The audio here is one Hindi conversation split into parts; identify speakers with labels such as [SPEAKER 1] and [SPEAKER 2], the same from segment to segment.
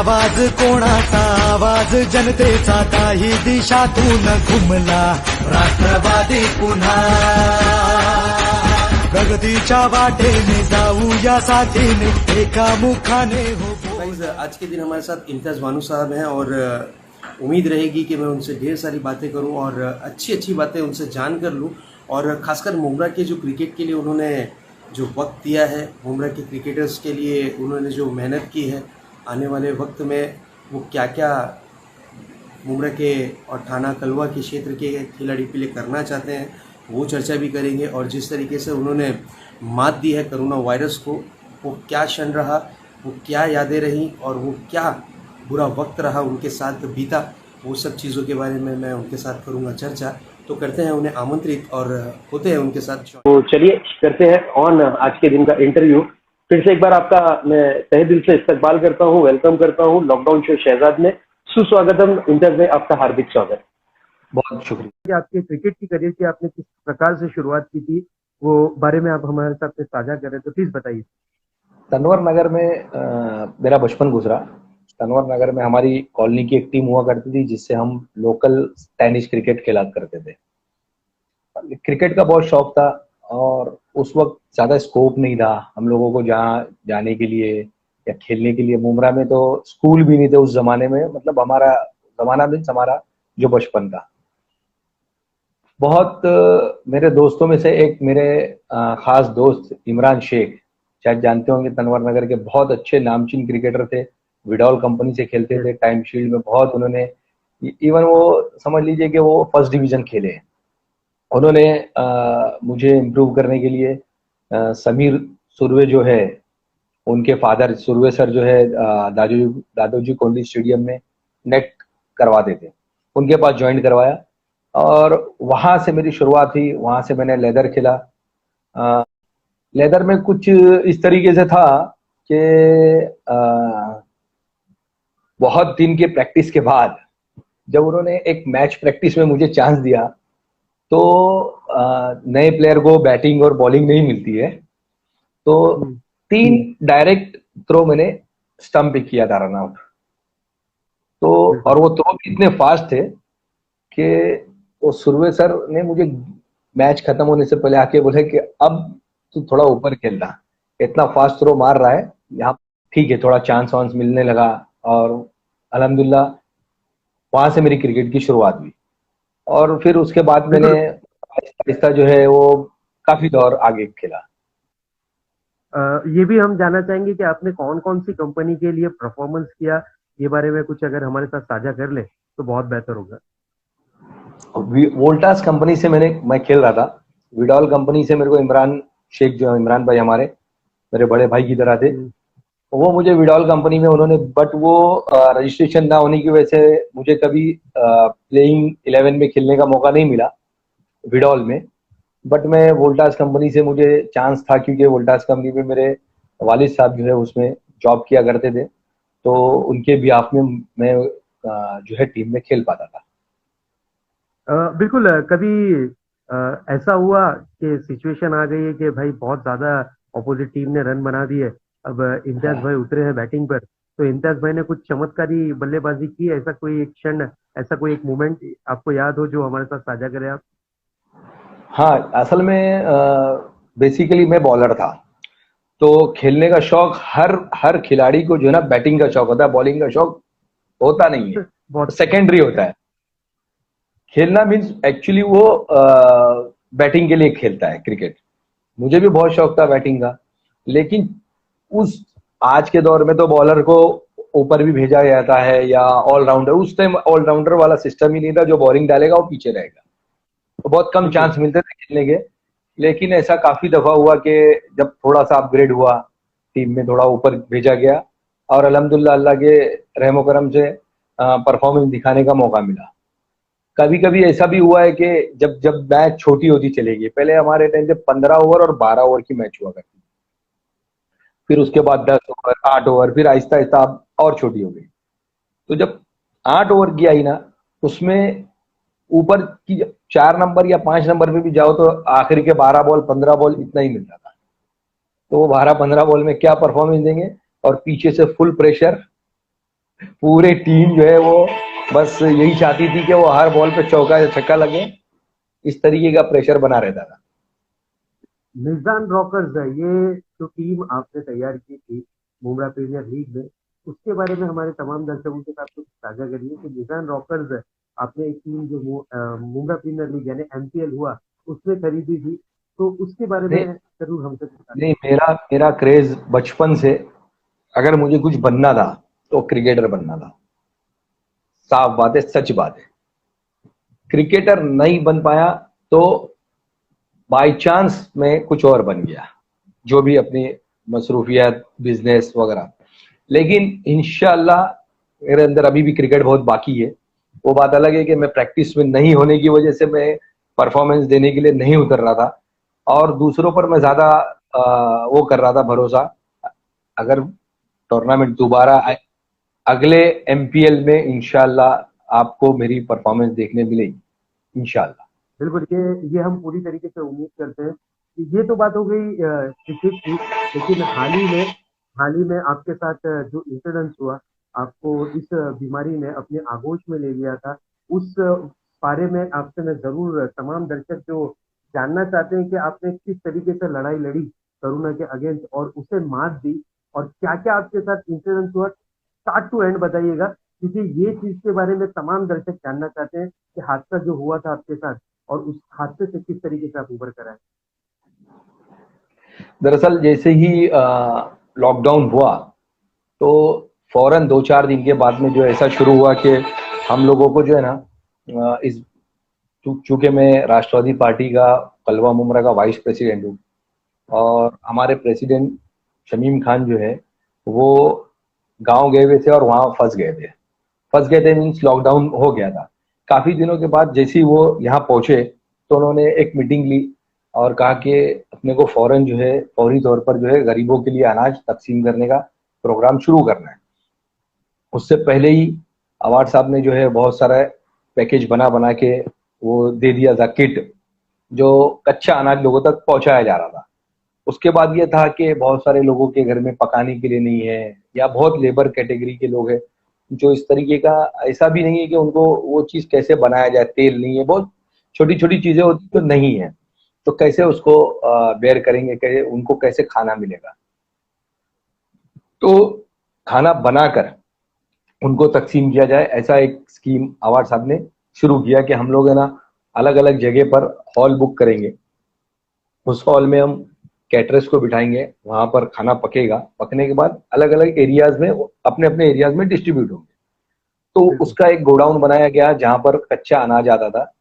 [SPEAKER 1] आवाज कोणाचा आवाज जनतेचा काही दिशातून घुमला राष्ट्रवादी पुन्हा प्रगतीच्या वाटेने जाऊ या साथीने एका मुखाने हो।
[SPEAKER 2] आज के दिन हमारे साथ इम्तियाज बानो साहब हैं और उम्मीद रहेगी कि मैं उनसे ढेर सारी बातें करूं और अच्छी बातें उनसे जान कर लूं और ख़ासकर मुमरा के जो क्रिकेट के लिए उन्होंने जो वक्त दिया है, मुमरा के क्रिकेटर्स के लिए उन्होंने जो मेहनत की है, आने वाले वक्त में वो क्या क्या मुमरा के और थाना कलवा के क्षेत्र के खिलाड़ी के लिए करना चाहते हैं वो चर्चा भी करेंगे। और जिस तरीके से उन्होंने मात दी है कोरोना वायरस को, वो क्या क्षण रहा, वो क्या यादें रहीं और वो क्या बुरा वक्त रहा उनके साथ बीता, वो सब चीज़ों के बारे में मैं उनके साथ करूँगा चर्चा। तो करते हैं उन्हें आमंत्रित और होते हैं उनके साथ।
[SPEAKER 3] तो चलिए करते हैं ऑन आज के दिन का इंटरव्यू। फिर से एक बार आपका मैं तहे दिल से इस्तकबाल करता हूँ, वेलकम करता हूँ लॉकडाउन शो शहजाद में। सुस्वागतम इंटरव्यू में आपका हार्दिक स्वागत।
[SPEAKER 4] बहुत शुक्रिया।
[SPEAKER 3] आपके क्रिकेट की करियर की आपने किस प्रकार से शुरुआत की थी वो बारे में आप हमारे साथ साझा कर रहे, तो प्लीज बताइए।
[SPEAKER 4] तनवर नगर में मेरा बचपन गुजरा। तनवर नगर में हमारी कॉलोनी की एक टीम हुआ करती थी जिससे हम लोकल टेनिस क्रिकेट खेला करते थे। क्रिकेट का बहुत शौक था और उस वक्त ज्यादा स्कोप नहीं था हम लोगों को जहाँ जाने के लिए या खेलने के लिए। मुमरा में तो स्कूल भी नहीं थे उस जमाने में, मतलब हमारा जमाना मीन्स हमारा जो बचपन था। बहुत मेरे दोस्तों में से एक मेरे खास दोस्त इमरान शेख, शायद जानते होंगे, तनवर नगर के बहुत अच्छे नामचीन क्रिकेटर थे, विडॉल कंपनी से खेलते थे। टाइम शील्ड में बहुत उन्होंने, इवन वो समझ लीजिए कि वो फर्स्ट डिवीजन खेले हैं। उन्होंने मुझे इम्प्रूव करने के लिए समीर सुरवे जो है, उनके फादर सुरवे सर जो है दादोजी कोंडी स्टेडियम में नेट करवाते थे, उनके पास ज्वाइन करवाया और वहां से मेरी शुरुआत हुई। वहां से मैंने लेदर खेला। लेदर में कुछ इस तरीके से था कि बहुत दिन के प्रैक्टिस के बाद जब उन्होंने एक मैच प्रैक्टिस में मुझे चांस दिया तो नए प्लेयर को बैटिंग और बॉलिंग नहीं मिलती है, तो 3 डायरेक्ट थ्रो मैंने स्टंप पे किया था, रन आउट। तो और वो थ्रो भी इतने फास्ट थे कि वो सुरवे सर ने मुझे मैच खत्म होने से पहले आके बोले कि अब तू थोड़ा ऊपर खेलना, इतना फास्ट थ्रो मार रहा है यहाँ, ठीक है। थोड़ा चांस वांस मिलने लगा और अल्हम्दुलिल्लाह वहां से मेरी क्रिकेट की शुरुआत हुई। और फिर उसके बाद मैंने आहिस्ता जो है वो काफी दौर आगे खेला।
[SPEAKER 3] ये भी हम जानना चाहेंगे कि आपने कौन कौन सी कंपनी के लिए परफॉर्मेंस किया, ये बारे में कुछ अगर हमारे साथ साझा कर ले तो बहुत बेहतर होगा।
[SPEAKER 4] वोल्टास कंपनी से मैं खेल रहा था। विडॉल कंपनी से मेरे को इमरान शेख जो है, इमरान भाई हमारे मेरे बड़े भाई की तरह थे, वो मुझे विडॉल कंपनी में उन्होंने, बट वो रजिस्ट्रेशन ना होने की वजह से मुझे कभी प्लेइंग 11 में खेलने का मौका नहीं मिला विडॉल में। बट मैं वोल्टास कंपनी से मुझे चांस था क्योंकि वोल्टास कंपनी में मेरे वालिद साहब जो है उसमें जॉब किया करते थे, तो उनके बिहाफ में मैं जो है टीम में खेल पाता था।
[SPEAKER 3] बिल्कुल। कभी ऐसा हुआ कि सिचुएशन आ गई है कि भाई बहुत ज्यादा ऑपोजिट टीम ने रन बना दिए, अब इम्तियाज भाई उतरे हैं बैटिंग पर, तो इम्तियाज भाई ने कुछ चमत्कारी बल्लेबाजी की, ऐसा कोई एक क्षण, ऐसा कोई एक मोमेंट आपको याद हो जो हमारे साथ साझा करें आप?
[SPEAKER 4] हाँ, असल में बेसिकली मैं बॉलर था, तो खेलने का शौक हर खिलाड़ी को जो है ना बैटिंग का शौक होता है, बॉलिंग का शौक होता नहीं है, बहुत सेकेंडरी होता है। खेलना मीन्स एक्चुअली वो बैटिंग के लिए खेलता है क्रिकेट। मुझे भी बहुत शौक था बैटिंग का, लेकिन उस आज के दौर में तो बॉलर को ऊपर भी भेजा जाता है या ऑलराउंडर, उस टाइम ऑलराउंडर वाला सिस्टम ही नहीं था, जो बॉलिंग डालेगा वो पीछे रहेगा, तो बहुत कम चांस मिलते थे खेलने के। लेकिन ऐसा काफी दफा हुआ कि जब थोड़ा सा अपग्रेड हुआ, टीम में थोड़ा ऊपर भेजा गया और अल्हम्दुलिल्लाह अल्लाह के रहमो करम से परफॉर्मेंस दिखाने का मौका मिला। कभी कभी ऐसा भी हुआ है कि जब मैच छोटी होती चलेगी, पहले हमारे टाइम पे 15 ओवर और 12 ओवर की मैच हुआ करती, फिर उसके बाद 10 ओवर, 8 ओवर, फिर आहिस्ता आहिस्ता और छोटी हो गई। तो जब 8 ओवर की आई ना, उसमें ऊपर की 4 नंबर या 5 नंबर पे भी जाओ तो आखिर के 12 बॉल 15 बॉल इतना ही मिलता था। तो वो 12-15 बॉल में क्या परफॉर्मेंस देंगे, और पीछे से फुल प्रेशर पूरे टीम जो है वो बस यही चाहती थी कि वो हर बॉल पे चौका या छक्का लगे, इस तरीके का प्रेशर बना रहता था।
[SPEAKER 3] मिजान रॉकर्स है ये जो टीम आपने तैयार की थी मुंब्रा प्रीमियर लीग में, उसके बारे में हमारे तमाम दर्शकों के साथ कुछ साझा करिए कि मिजान रॉकर्स है आपने एक टीम जो मुंब्रा प्रीमियर लीग यानी एमपीएल हुआ उसमें खरीदी थी, तो उसके बारे
[SPEAKER 4] नहीं
[SPEAKER 3] में जरूर हमसे कुछ
[SPEAKER 4] नहीं, मेरा मेरा क्रेज बचपन से, अगर मुझे कुछ बनना था तो क्रिकेटर बनना था। साफ बात है, सच बात है। क्रिकेटर नहीं बन पाया तो बाय चांस मैं कुछ और बन गया, जो भी अपनी मसरूफियत, बिजनेस वगैरह। लेकिन इंशाल्लाह मेरे अंदर अभी भी क्रिकेट बहुत बाकी है। वो बात अलग है कि मैं प्रैक्टिस में नहीं होने की वजह से मैं परफॉर्मेंस देने के लिए नहीं उतर रहा था, और दूसरों पर मैं ज्यादा वो कर रहा था भरोसा। अगर टूर्नामेंट दोबारा अगले एमपीएल में इंशाल्लाह आपको मेरी परफॉर्मेंस देखने मिलेगी इंशाल्लाह।
[SPEAKER 3] बिल्कुल, ये हम पूरी तरीके से उम्मीद करते हैं कि ये तो बात हो गई क्रिकेट की, लेकिन हाल ही में आपके साथ जो इंसिडेंस हुआ, आपको इस बीमारी ने अपने आगोश में ले लिया था, उस बारे में आपसे मैं जरूर, तमाम दर्शक जो जानना चाहते हैं कि आपने किस तरीके से लड़ाई लड़ी कोरोना के अगेंस्ट और उसे मात दी, और क्या क्या आपके साथ इंसिडेंस हुआ, स्टार्ट टू एंड बताइएगा, क्योंकि ये चीज के बारे में तमाम दर्शक जानना चाहते हैं कि हादसा जो हुआ था आपके साथ और उस हादसे से किस तरीके से आप उबर कर आए।
[SPEAKER 4] दरअसल जैसे ही लॉकडाउन हुआ तो फौरन 2-4 दिन के बाद में जो ऐसा शुरू हुआ कि हम लोगों को जो है ना, इस चूंकि मैं राष्ट्रवादी पार्टी का कलवा मुमरा का वाइस प्रेसिडेंट हूँ, और हमारे प्रेसिडेंट शमीम खान जो है वो गांव गए हुए थे और वहां फंस गए थे मीन्स लॉकडाउन हो गया था। काफी दिनों के बाद जैसे ही वो यहाँ पहुंचे तो उन्होंने एक मीटिंग ली और कहा कि अपने को फौरन जो है, फौरी तौर पर जो है गरीबों के लिए अनाज तकसीम करने का प्रोग्राम शुरू करना है। उससे पहले ही अवार्ड साहब ने जो है बहुत सारा पैकेज बना बना के वो दे दिया था, किट, जो कच्चा अनाज लोगों तक पहुंचाया जा रहा था। उसके बाद ये था कि बहुत सारे लोगों के घर में पकाने के लिए नहीं है, या बहुत लेबर कैटेगरी के लोग हैं जो इस तरीके का, ऐसा भी नहीं है कि उनको वो चीज कैसे बनाया जाए, तेल नहीं है, बहुत छोटी छोटी चीजें होती तो नहीं है, तो कैसे उसको बेयर करेंगे, कैसे उनको कैसे खाना मिलेगा। तो खाना बनाकर उनको तकसीम किया जाए, ऐसा एक स्कीम अवार्ड साहब ने शुरू किया कि हम लोग है ना अलग अलग जगह पर हॉल बुक करेंगे, उस हॉल में हम कैटरर्स को बिठाएंगे, वहां पर खाना पकेगा, पकने के बाद अलग अलग एरियाज में अपने अपने एरियाज में डिस्ट्रीब्यूट होंगे। तो उसका एक गोडाउन बनाया गया जहां पर कच्चा अनाज आता था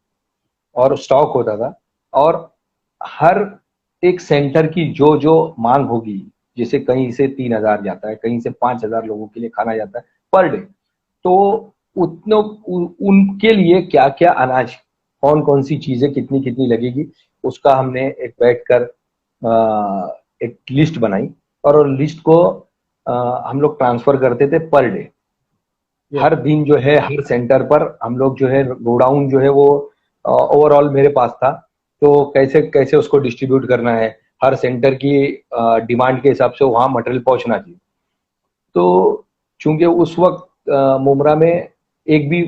[SPEAKER 4] और स्टॉक होता था, और हर एक सेंटर की जो जो मांग होगी, जैसे कहीं से 3,000 जाता है, कहीं से 5,000 लोगों के लिए खाना जाता है पर डे, तो उनके लिए क्या क्या अनाज, कौन कौन सी चीजें कितनी कितनी लगेगी, उसका हमने एक बैठकर एक लिस्ट बनाई, और लिस्ट को हम लोग ट्रांसफर करते थे पर डे। हर दिन जो है हर सेंटर पर हम लोग जो है, गोडाउन जो है वो ओवरऑल मेरे पास था, तो कैसे कैसे उसको डिस्ट्रीब्यूट करना है, हर सेंटर की डिमांड के हिसाब से वहां मटेरियल पहुंचना चाहिए। तो चूंकि उस वक्त मुमरा में एक भी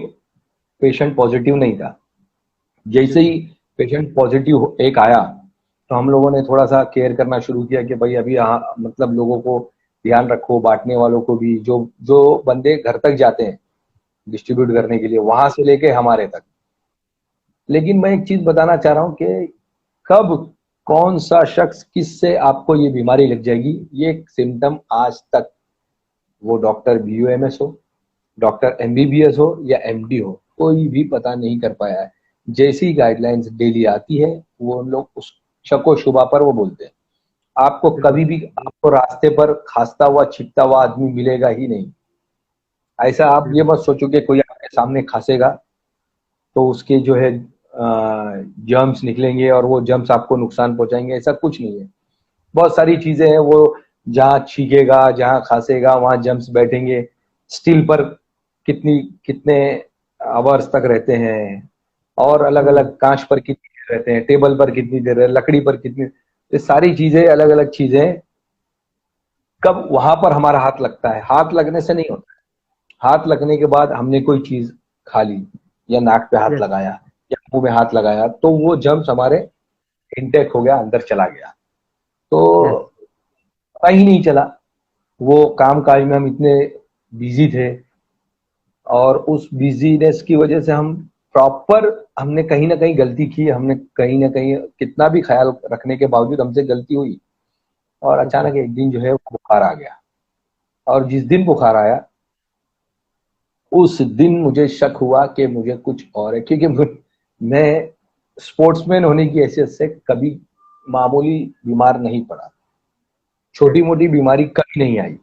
[SPEAKER 4] पेशेंट पॉजिटिव नहीं था, जैसे ही पेशेंट पॉजिटिव एक आया तो हम लोगों ने थोड़ा सा केयर करना शुरू किया कि भाई अभी यहाँ मतलब लोगों को ध्यान रखो, बांटने वालों को भी, जो जो बंदे घर तक जाते हैं डिस्ट्रीब्यूट करने के लिए, वहां से लेके हमारे तक। लेकिन मैं एक चीज बताना चाह रहा हूँ कि कब कौन सा शख्स किससे आपको ये बीमारी लग जाएगी, ये सिम्टम आज तक वो डॉक्टर BUMS हो, डॉक्टर MBBS हो या MD हो, कोई भी पता नहीं कर पाया है। जैसी गाइडलाइंस डेली आती है वो लोग उस शको शुबा पर वो बोलते हैं। आपको कभी भी आपको रास्ते पर खांसता हुआ छिपता हुआ आदमी मिलेगा ही नहीं। ऐसा आप ये मत सोचो कि कोई आपके सामने खांसेगा तो उसके जो है जर्म्स निकलेंगे और वो जर्म्स आपको नुकसान पहुंचाएंगे, ऐसा कुछ नहीं है। बहुत सारी चीजें हैं, वो जहाँ छींकेगा, जहाँ खांसेगा वहां जर्म्स बैठेंगे, स्टील पर कितने आवर्स तक रहते हैं, और अलग अलग कांच पर कितनी देर रहते हैं, टेबल पर कितनी देर, लकड़ी पर कितनी, ये सारी चीजें अलग अलग चीजें। कब वहां पर हमारा हाथ लगता है, हाथ लगने से नहीं होता है, हाथ लगने के बाद हमने कोई चीज खा ली या नाक पे हाथ
[SPEAKER 3] यस
[SPEAKER 4] लगाया या मुंह में हाथ लगाया तो वो जर्म्स हमारे इनटेक हो गया, अंदर चला गया। तो
[SPEAKER 3] यस
[SPEAKER 4] पता ही नहीं चला। वो काम काज में हम इतने बिजी थे और उस बिजीनेस की वजह से हम प्रॉपर, हमने कहीं ना कहीं गलती की, हमने कहीं ना कहीं कितना भी ख्याल रखने के बावजूद हमसे गलती हुई और
[SPEAKER 3] ओके
[SPEAKER 4] अचानक एक दिन जो है बुखार आ गया। और जिस दिन बुखार आया उस दिन मुझे शक हुआ कि मुझे कुछ और है, क्योंकि मैं स्पोर्ट्समैन होने की हैसियत से कभी मामूली बीमार नहीं पड़ा, छोटी मोटी बीमारी कभी नहीं आई।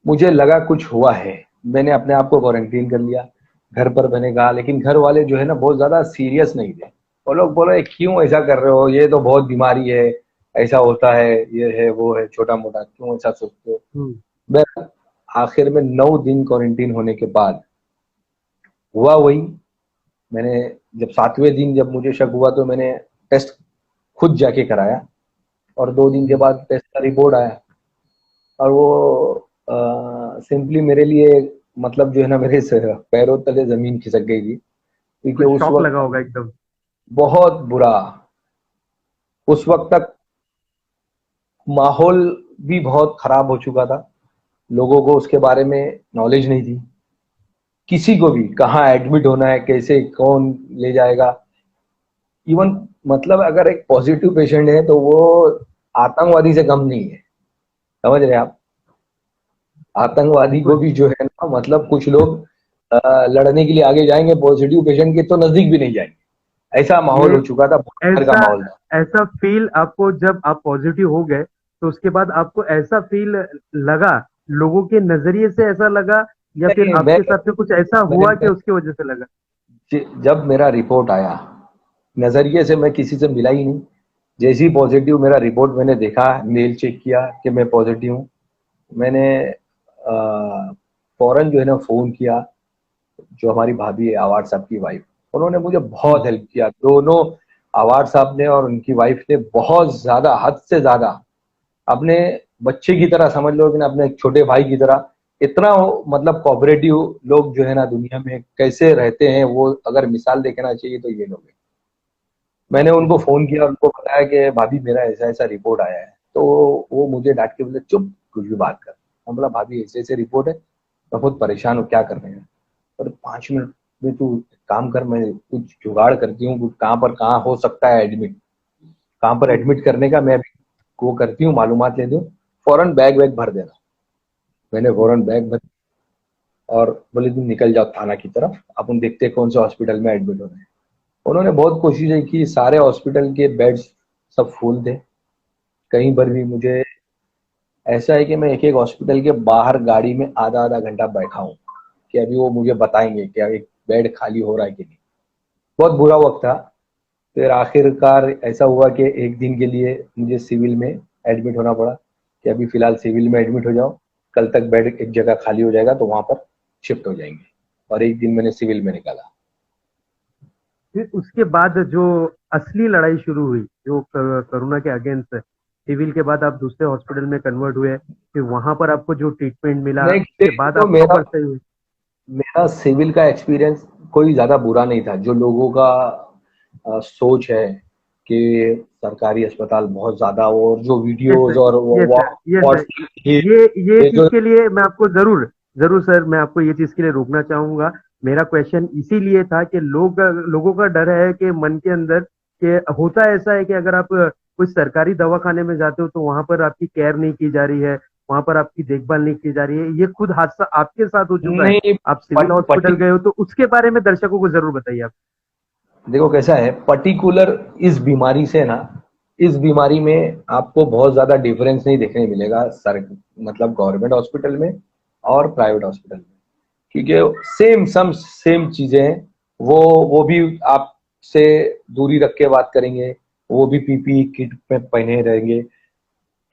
[SPEAKER 4] मुझे लगा कुछ हुआ है, मैंने अपने आप को क्वारंटीन कर लिया, घर पर मैंने कहा, लेकिन घर वाले जो है ना बहुत ज्यादा सीरियस नहीं थे। वो लोग बोले क्यों ऐसा कर रहे हो, ये तो बहुत बीमारी है, ऐसा होता है, ये है वो है, छोटा मोटा क्यों ऐसा सोचते हो।
[SPEAKER 3] हम्म
[SPEAKER 4] मैं आखिर में 9 दिन क्वारंटीन होने के बाद हुआ वही। मैंने जब 7वें दिन जब मुझे शक हुआ तो मैंने टेस्ट खुद जाके कराया और 2 दिन के बाद टेस्ट का रिपोर्ट आया और वो सिंपली मेरे लिए, मतलब जो है ना, मेरे पैरों तले जमीन खिसक गई थी, क्योंकि
[SPEAKER 3] कुछ
[SPEAKER 4] उस
[SPEAKER 3] शॉक लगा
[SPEAKER 4] वक्त
[SPEAKER 3] होगा एकदम।
[SPEAKER 4] बहुत बुरा, उस वक्त तक माहौल भी बहुत खराब हो चुका था, लोगों को उसके बारे में नॉलेज नहीं थी, किसी को भी कहाँ एडमिट होना है, कैसे कौन ले जाएगा। इवन मतलब अगर एक पॉजिटिव पेशेंट है तो वो आतंकवादी से कम नहीं है, समझ रहे हैं आप। आतंकवादी को
[SPEAKER 3] बिल्कुल
[SPEAKER 4] भी जो है ना, मतलब कुछ लोग लड़ने के लिए आगे जाएंगे, पॉजिटिव पेशेंट के तो नजदीक भी नहीं जाएंगे, ऐसा माहौल
[SPEAKER 3] ये
[SPEAKER 4] हो चुका था, बहुत डर का
[SPEAKER 3] ऐसा
[SPEAKER 4] माहौल था।
[SPEAKER 3] ऐसा फील आपको जब आप पॉजिटिव हो गए तो उसके बाद आपको ऐसा फील लगा, लोगों के नजरिए से ऐसा लगा या फिर
[SPEAKER 4] नहीं,
[SPEAKER 3] आपके साथ में कुछ ऐसा
[SPEAKER 4] मैंने
[SPEAKER 3] हुआ कि उसकी वजह से लगा?
[SPEAKER 4] जब मेरा रिपोर्ट आया, नजरिए से मैं किसी से मिला ही नहीं, जैसे ही पॉजिटिव मेरा रिपोर्ट मैंने देखा, मेल चेक किया कि मैं पॉजिटिव हूँ, मैंने फौरन जो है ना फोन किया, जो हमारी भाभी है आवाज साहब की वाइफ, उन्होंने मुझे बहुत हेल्प किया। दोनों आवाज साहब ने और उनकी वाइफ ने बहुत ज्यादा, हद से ज्यादा, अपने बच्चे की तरह समझ लो कि ना, अपने एक छोटे भाई की तरह, इतना मतलब कोऑपरेटिव लोग जो है ना दुनिया में कैसे रहते हैं, वो अगर मिसाल देखना चाहिए तो ये लोग हैं। मैंने उनको फोन किया, उनको बताया कि भाभी मेरा ऐसा ऐसा रिपोर्ट आया है, तो वो मुझे डांट के बोले चुप, कुछ भी बात कर। मैं बोला भाभी ऐसे ऐसे रिपोर्ट है, मैं बहुत परेशान हूँ, क्या कर रहे हैं। और 5 मिनट में तू काम कर, मैं कुछ जुगाड़ करती हूँ, कुछ कहाँ पर कहाँ हो सकता है एडमिट, कहाँ पर एडमिट करने का मैं वो करती हूँ, मालूमात लेती हूँ, फौरन बैग वैग भर देना। मैंने फौरन बैग भर और बोले तुम निकल जाओ थाना की तरफ, अपन देखते हैं कौन से हॉस्पिटल में एडमिट हो रहे हैं। उन्होंने बहुत कोशिशें की, सारे हॉस्पिटल के बेड्स सब फुल थे, कहीं पर भी मुझे, ऐसा है कि मैं एक एक हॉस्पिटल के बाहर गाड़ी में आधा आधा घंटा बैठा हूँ कि अभी वो मुझे बताएंगे कि एक बेड खाली हो रहा है कि नहीं। बहुत बुरा वक्त था। फिर आखिरकार ऐसा हुआ कि एक दिन के लिए मुझे सिविल में एडमिट होना पड़ा कि अभी फिलहाल सिविल में एडमिट हो जाओ, कल तक बेड एक जगह खाली हो जाएगा तो वहां पर शिफ्ट हो जाएंगे। और एक दिन मैंने सिविल में निकाला।
[SPEAKER 3] फिर उसके बाद जो असली लड़ाई शुरू हुई, जो कोरोना के अगेंस्ट, सिविल के बाद आप दूसरे हॉस्पिटल में कन्वर्ट हुए, फिर वहां पर आपको जो ट्रीटमेंट मिला,
[SPEAKER 4] नेक्स्ट डे
[SPEAKER 3] उसके बाद
[SPEAKER 4] तो
[SPEAKER 3] आप
[SPEAKER 4] मेरा
[SPEAKER 3] प्रॉपर सही हुए?
[SPEAKER 4] मेरा सिविल का एक्सपीरियंस कोई ज्यादा बुरा नहीं था। जो लोगों का सोच है कि सरकारी अस्पताल बहुत ज्यादा, और जो
[SPEAKER 3] यस
[SPEAKER 4] वीडियोज
[SPEAKER 3] सर,
[SPEAKER 4] और वो
[SPEAKER 3] यस सर, यस सर। ये
[SPEAKER 4] ये
[SPEAKER 3] चीज
[SPEAKER 4] जो
[SPEAKER 3] के लिए मैं आपको जरूर जरूर सर, मैं आपको ये चीज के लिए रोकना चाहूंगा। मेरा क्वेश्चन इसीलिए था कि लोगों का डर है कि मन के अंदर कि होता ऐसा है कि अगर आप कुछ सरकारी दवाखाने में जाते हो तो वहां पर आपकी केयर नहीं की जा रही है, वहां पर आपकी देखभाल नहीं की जा रही है। ये खुद हादसा आपके साथ हो चुका है,
[SPEAKER 4] नहीं,
[SPEAKER 3] आप सिविल हॉस्पिटल गए हो, तो उसके बारे में दर्शकों को जरूर बताइए आप।
[SPEAKER 4] देखो कैसा है, पर्टिकुलर इस बीमारी से ना, इस बीमारी में आपको बहुत ज्यादा डिफरेंस नहीं देखने मिलेगा सर, मतलब गवर्नमेंट हॉस्पिटल में और प्राइवेट हॉस्पिटल में, क्योंकि सेम चीजें हैं। वो भी आपसे दूरी रख के बात करेंगे, वो भी पीपीई किट में पहने रहेंगे।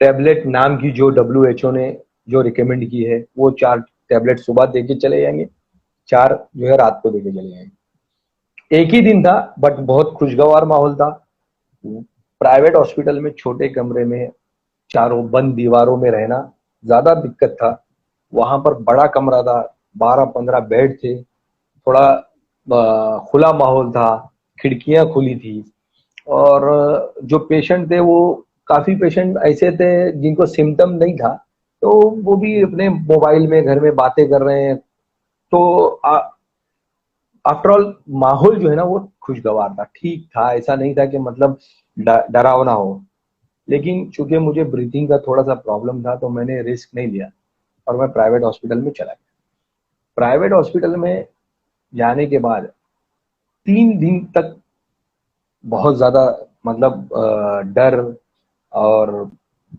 [SPEAKER 4] टेबलेट नाम की जो WHO ने जो रिकमेंड की है, वो 4 टेबलेट सुबह दे के चले जाएंगे, 4 जो है रात को दे के चले जाएंगे। एक ही दिन था बट बहुत खुशगवार माहौल था। प्राइवेट हॉस्पिटल में छोटे कमरे में चारों बंद दीवारों में रहना ज्यादा दिक्कत था, वहां पर बड़ा कमरा था, 12-15 बेड थे, थोड़ा खुला माहौल था, खिड़कियां खुली थी। और जो पेशेंट थे वो काफी पेशेंट ऐसे थे जिनको सिम्टम नहीं था, तो वो भी अपने मोबाइल में घर में बातें कर रहे हैं। तो आफ्टर ऑल माहौल जो है ना वो खुशगवार था, ठीक था, ऐसा नहीं था कि मतलब डरावना हो। लेकिन चूंकि मुझे ब्रीथिंग का थोड़ा सा प्रॉब्लम था तो मैंने रिस्क नहीं लिया और मैं प्राइवेट हॉस्पिटल में चला गया। प्राइवेट हॉस्पिटल में जाने के बाद 3 दिन तक बहुत ज्यादा मतलब डर और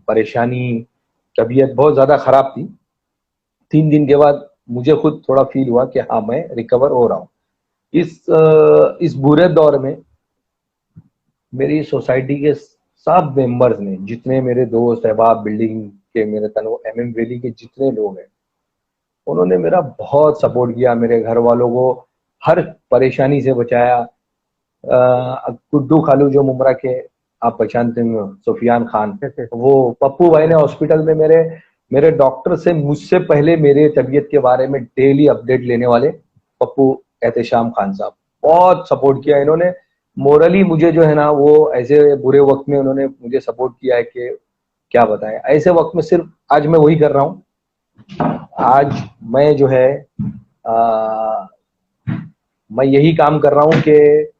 [SPEAKER 4] परेशानी, तबीयत बहुत ज्यादा खराब थी। 3 दिन के बाद मुझे खुद थोड़ा फील हुआ कि हाँ मैं रिकवर हो रहा हूँ। इस बुरे दौर में मेरी सोसाइटी के सब मेंबर्स ने, जितने मेरे दोस्त अहबाब बिल्डिंग के, मेरे तनव MM वैली के जितने लोग हैं, उन्होंने मेरा बहुत सपोर्ट किया। मेरे घर वालों को हर परेशानी से बचाया। गुड्डू खालू जो मुमरा के, आप पहचानते हो, सुफियान खान, वो पप्पू भाई ने हॉस्पिटल में मेरे डॉक्टर से मुझसे पहले मेरे तबीयत के बारे में डेली अपडेट लेने वाले पप्पू एहतेशाम खान साहब, बहुत सपोर्ट किया इन्होंने। मोरली मुझे जो है ना वो ऐसे बुरे वक्त में उन्होंने मुझे सपोर्ट किया है कि क्या बताएं। ऐसे वक्त में सिर्फ आज मैं वही कर रहा हूँ। आज मैं जो है मैं यही काम कर रहा हूँ कि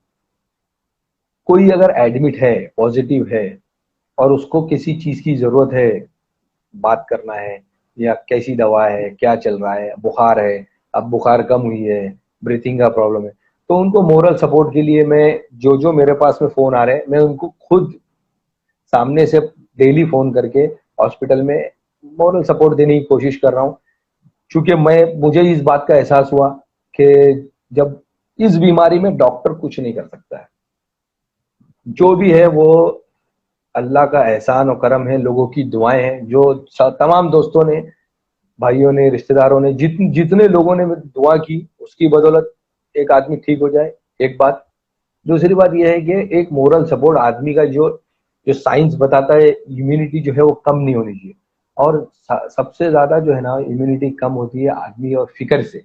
[SPEAKER 4] कोई अगर एडमिट है, पॉजिटिव है और उसको किसी चीज की जरूरत है, बात करना है या कैसी दवा है, क्या चल रहा है, बुखार है, अब बुखार कम हुई है, ब्रीथिंग का प्रॉब्लम है, तो उनको मोरल सपोर्ट के लिए मैं जो मेरे पास में फोन आ रहे हैं, मैं उनको खुद सामने से डेली फोन करके हॉस्पिटल में मोरल सपोर्ट देने की कोशिश कर रहा हूँ। क्योंकि मुझे इस बात का एहसास हुआ कि जब इस बीमारी में डॉक्टर कुछ नहीं कर सकता है, जो भी है वो अल्लाह का एहसान और करम है, लोगों की दुआएं हैं। जो तमाम दोस्तों ने, भाइयों ने, रिश्तेदारों ने, जितने लोगों ने दुआ की, उसकी बदौलत एक आदमी ठीक हो जाए, एक बात। दूसरी बात यह है कि एक मोरल सपोर्ट आदमी का जो जो साइंस बताता है, इम्यूनिटी जो है वो कम नहीं होनी चाहिए। और सबसे ज्यादा जो है ना इम्यूनिटी कम होती है आदमी और फिक्र से,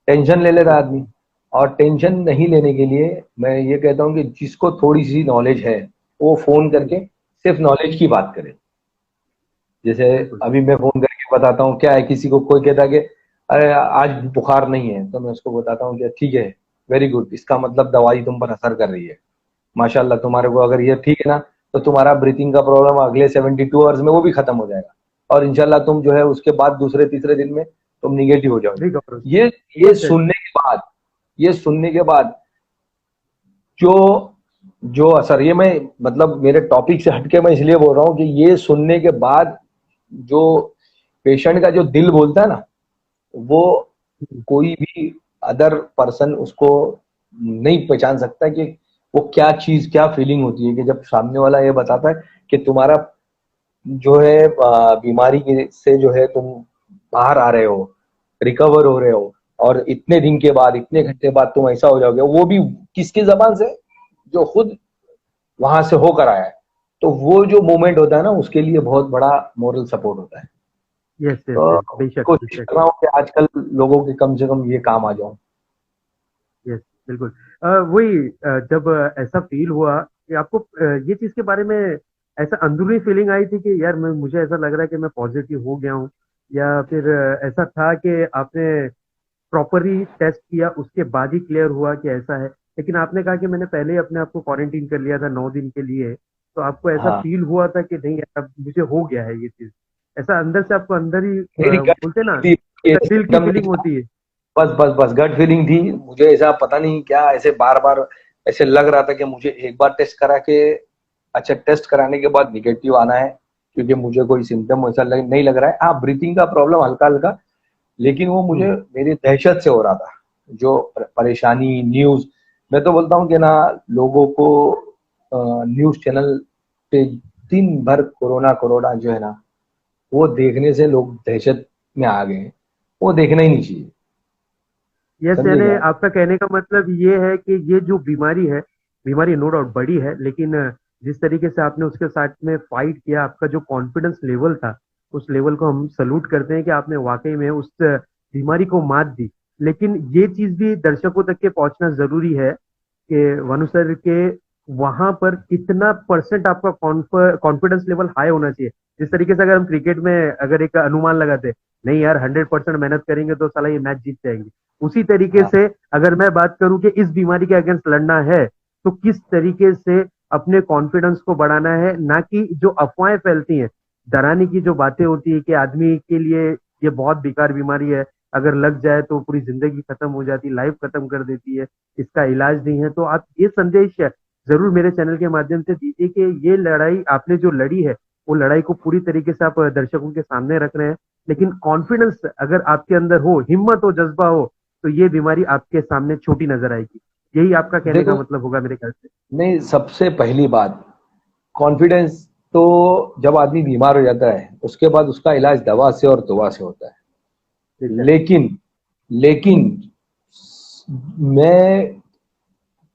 [SPEAKER 4] टेंशन ले लेता आदमी। और टेंशन नहीं लेने के लिए मैं ये कहता हूँ कि जिसको थोड़ी सी नॉलेज है वो फोन करके सिर्फ नॉलेज की बात करे। जैसे अभी मैं फोन करके बताता हूँ, क्या है, किसी को कोई कहता है कि अरे आज बुखार नहीं है, तो मैं उसको बताता हूँ कि ठीक है, वेरी गुड, इसका मतलब दवाई तुम पर असर कर रही है, माशाल्लाह, तुम्हारे को अगर ये ठीक है ना तो तुम्हारा ब्रीथिंग का प्रॉब्लम अगले 72 आवर्स में वो भी खत्म हो जाएगा और इंशाल्लाह तुम जो है उसके बाद दूसरे तीसरे दिन में तुम निगेटिव हो जाओगे। ये सुनने के बाद जो जो असर, ये मैं मतलब मेरे टॉपिक से हटके मैं इसलिए बोल रहा हूँ कि ये सुनने के बाद जो पेशेंट का जो दिल बोलता है ना, वो कोई भी अदर पर्सन उसको नहीं पहचान सकता कि वो क्या चीज, क्या फीलिंग होती है कि जब सामने वाला ये बताता है कि तुम्हारा जो है बीमारी से जो है तुम बाहर आ रहे हो, रिकवर हो रहे हो और इतने दिन के बाद, इतने घंटे बाद तुम ऐसा हो जाओगे, वो भी किसकी जबान से, जो खुद वहां से होकर आया है। तो वो जो मोमेंट होता है ना, उसके लिए बहुत बड़ा मोरल सपोर्ट होता है।
[SPEAKER 3] यस यस
[SPEAKER 4] तो
[SPEAKER 3] बेशक
[SPEAKER 4] कोशिश कर रहा हूँ कि आजकल लोगों के कम से कम ये काम आ जाऊं।
[SPEAKER 3] यस बिल्कुल। वही जब ऐसा फील हुआ कि आपको ये चीज के बारे में ऐसा अंदरूनी फीलिंग आई थी कि यार मुझे ऐसा लग रहा है कि मैं पॉजिटिव हो गया हूँ, या फिर ऐसा था कि आपने प्रॉपरली टेस्ट किया उसके बाद ही क्लियर हुआ कि ऐसा है, लेकिन आपने कहा कि मैंने पहले ही अपने आप को क्वारंटीन कर लिया था 9 दिन के लिए, तो आपको ऐसा
[SPEAKER 4] हाँ,
[SPEAKER 3] फील हुआ था कि नहीं यार अब मुझे हो गया है ये चीज, ऐसा अंदर से आपको अंदर ही
[SPEAKER 4] मेरी गट
[SPEAKER 3] बोलते ना,
[SPEAKER 4] थी, ये
[SPEAKER 3] दिल की
[SPEAKER 4] सिस्टम नहीं
[SPEAKER 3] फीलिंग
[SPEAKER 4] था,
[SPEAKER 3] होती है।
[SPEAKER 4] बस गट फीलिंग थी मुझे। ऐसा पता नहीं क्या, ऐसे बार बार ऐसे लग रहा था कि मुझे एक बार टेस्ट करा के, अच्छा, टेस्ट कराने के बाद निगेटिव आना है, क्योंकि मुझे कोई सिम्टम ऐसा नहीं लग रहा है। हाँ, ब्रीथिंग का प्रॉब्लम हल्का हल्का, लेकिन वो मुझे मेरी दहशत से हो रहा था, जो परेशानी। न्यूज, मैं तो बोलता हूँ कि ना, लोगों को न्यूज चैनल पे दिन भर कोरोना कोरोना जो है ना, वो देखने से लोग दहशत में आ गए हैं। वो देखना ही नहीं चाहिए,
[SPEAKER 3] यस,
[SPEAKER 4] समझे
[SPEAKER 3] यानी
[SPEAKER 4] क्या।
[SPEAKER 3] आपका कहने का मतलब ये है कि ये जो बीमारी है, बीमारी नो डाउट बड़ी है, लेकिन जिस तरीके से आपने उसके साथ में फाइट किया, आपका जो कॉन्फिडेंस लेवल था, उस लेवल को हम सल्यूट करते हैं कि आपने वाकई में उस बीमारी को मात दी। लेकिन ये चीज भी दर्शकों तक के पहुंचना जरूरी है कि वनु सर के वहां पर कितना परसेंट आपका कॉन्फिडेंस लेवल हाई होना चाहिए। जिस तरीके से अगर हम क्रिकेट में अगर एक अनुमान लगाते, नहीं यार 100% मेहनत करेंगे तो साला ये मैच जीत जाएंगे, उसी तरीके
[SPEAKER 4] हाँ
[SPEAKER 3] से अगर मैं बात करूं कि इस बीमारी के अगेंस्ट लड़ना है तो किस तरीके से अपने कॉन्फिडेंस को बढ़ाना है, ना कि जो अफवाहें फैलती हैं, डराने की जो बातें होती है कि आदमी के लिए ये बहुत बेकार बीमारी है, अगर लग जाए तो पूरी जिंदगी खत्म हो जाती, लाइफ खत्म कर देती है, इसका इलाज नहीं है। तो आप ये संदेश जरूर मेरे चैनल के माध्यम से दीजिए कि ये लड़ाई आपने जो लड़ी है वो लड़ाई को पूरी तरीके से आप दर्शकों के सामने रख रहे हैं, लेकिन कॉन्फिडेंस अगर आपके अंदर हो, हिम्मत हो, जज्बा हो, तो ये बीमारी आपके सामने छोटी नजर आएगी। यही आपका कहने का
[SPEAKER 4] देखो,
[SPEAKER 3] मतलब होगा मेरे ख्याल से।
[SPEAKER 4] नहीं, सबसे पहली बात, कॉन्फिडेंस तो जब आदमी बीमार हो जाता है उसके बाद उसका इलाज दवा से और दुआ से होता है। लेकिन लेकिन मैं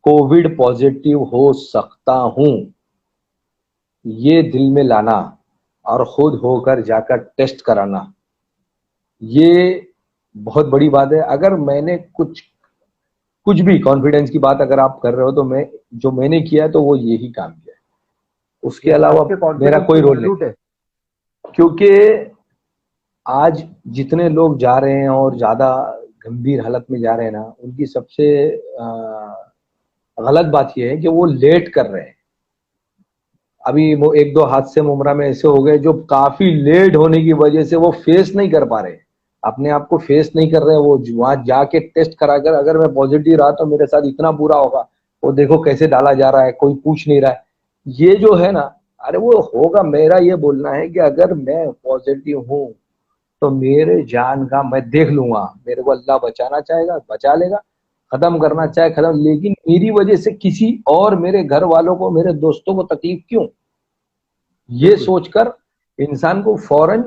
[SPEAKER 4] कोविड पॉजिटिव हो सकता हूं, ये दिल में लाना और खुद होकर जाकर टेस्ट कराना, ये बहुत बड़ी बात है। अगर मैंने कुछ भी कॉन्फिडेंस की बात अगर आप कर रहे हो तो मैंने किया है तो वो यही काम किया है, उसके अलावा मेरा कोई रोल नहीं है। क्योंकि आज जितने लोग जा रहे हैं और ज्यादा गंभीर हालत में जा रहे हैं ना, उनकी सबसे गलत बात यह है कि वो लेट कर रहे हैं। अभी वो 1-2 हादसे मुमरा में ऐसे हो गए जो काफी लेट होने की वजह से वो फेस नहीं कर पा रहे, अपने आप को फेस नहीं कर रहे। वो वहां जाके टेस्ट कराकर अगर मैं पॉजिटिव रहा तो मेरे साथ इतना बुरा होगा, वो देखो कैसे डाला जा रहा है, कोई पूछ नहीं रहा है, ये जो है ना, अरे वो होगा। मेरा ये बोलना है कि अगर मैं पॉजिटिव हूं तो मेरे जान का मैं देख लूंगा, मेरे को अल्लाह बचाना चाहेगा बचा लेगा, खत्म करना चाहे खत्म, लेकिन मेरी वजह से किसी और मेरे घर वालों को, मेरे दोस्तों को तकलीफ क्यों? ये सोचकर इंसान को फौरन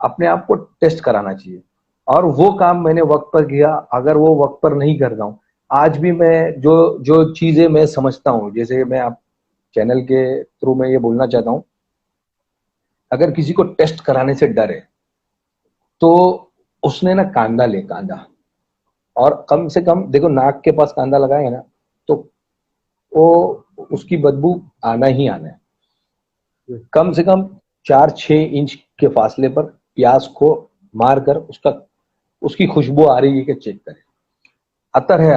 [SPEAKER 4] अपने आप को टेस्ट कराना चाहिए। और वो काम मैंने वक्त पर किया। अगर वो वक्त पर नहीं कर रहा हूं, आज भी मैं जो जो चीजें मैं समझता हूं, जैसे मैं आप चैनल के थ्रू मैं ये बोलना चाहता हूं, अगर किसी को टेस्ट कराने से डर है तो उसने ना कांदा ले, कांदा, और कम से कम देखो नाक के पास कांदा लगाए ना तो वो उसकी बदबू आना ही आना है। कम से कम 4-6 इंच के फासले पर प्याज को मारकर उसकी खुशबू आ रही है कि चेक करें। अतर है,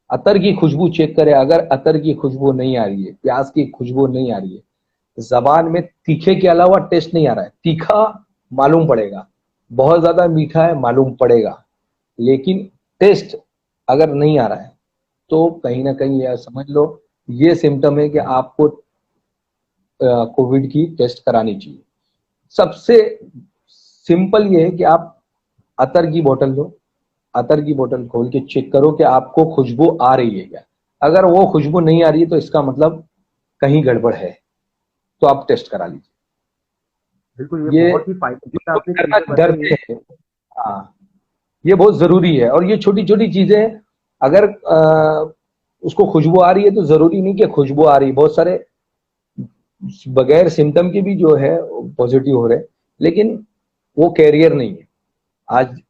[SPEAKER 4] अतर की खुशबू चेक करें। अगर अतर की खुशबू नहीं आ रही है, प्याज की खुशबू नहीं आ रही है, जबान में तीखे के अलावा टेस्ट नहीं आ रहा है, तीखा मालूम पड़ेगा, बहुत ज्यादा मीठा है मालूम पड़ेगा, लेकिन टेस्ट अगर नहीं आ रहा है तो कहीं ना कहीं यह समझ लो ये सिम्टम है कि आपको कोविड की टेस्ट करानी चाहिए। सबसे सिंपल ये है कि आप अतर की बोतल लो, अतर की बोतल खोल के चेक करो कि आपको खुशबू आ रही है क्या। अगर वो खुशबू नहीं आ रही है तो इसका मतलब कहीं गड़बड़ है, तो आप टेस्ट करा लीजिए।
[SPEAKER 3] बिल्कुल, ये बहुत ही फायदेमंद आपने
[SPEAKER 4] करना
[SPEAKER 3] चीजें
[SPEAKER 4] डर
[SPEAKER 3] बताई हैं।
[SPEAKER 4] से है। हाँ, ये बहुत जरूरी है। और ये छोटी छोटी चीजें अगर उसको खुशबू आ रही है तो जरूरी नहीं कि खुशबू आ रही है, बहुत सारे बगैर सिम्टम के भी जो है पॉजिटिव हो रहे, लेकिन वो कैरियर नहीं है।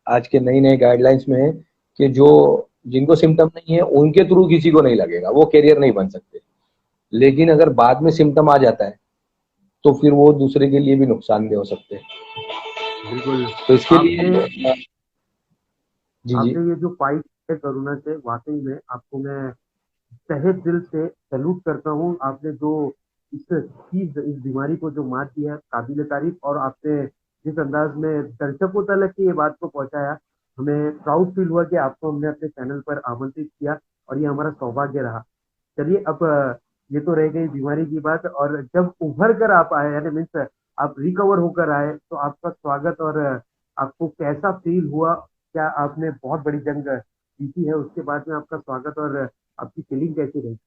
[SPEAKER 4] आज के नई नई गाइडलाइंस में है कि जो जिनको सिम्टम नहीं है उनके थ्रू किसी को नहीं लगेगा, वो कैरियर नहीं बन सकते। लेकिन अगर बाद में सिम्टम आ जाता है तो फिर वो दूसरे के लिए भी नुकसानदेह हो सकते हैं।
[SPEAKER 3] बिल्कुल,
[SPEAKER 4] तो इसके लिए जी
[SPEAKER 3] आपने ये जो फाइट है कोरोना से, वाकई में आपको मैं तहे दिल से सैल्यूट करता हूँ। आपने जो इस बीमारी को जो मात दिया, काबिल तारीफ, और आपने जिस अंदाज में दर्शकों तक की ये बात को पहुंचाया, हमें प्राउड फील हुआ कि आपको हमने अपने चैनल पर आमंत्रित किया और ये हमारा सौभाग्य रहा। चलिए, अब ये तो रह गई बीमारी की बात, और जब उभर कर आप आए, यानी मीन्स आप रिकवर होकर आए, तो आपका स्वागत, और आपको कैसा फील हुआ? क्या आपने बहुत बड़ी जंग जीती है, उसके बाद में आपका स्वागत और आपकी फीलिंग कैसी रही?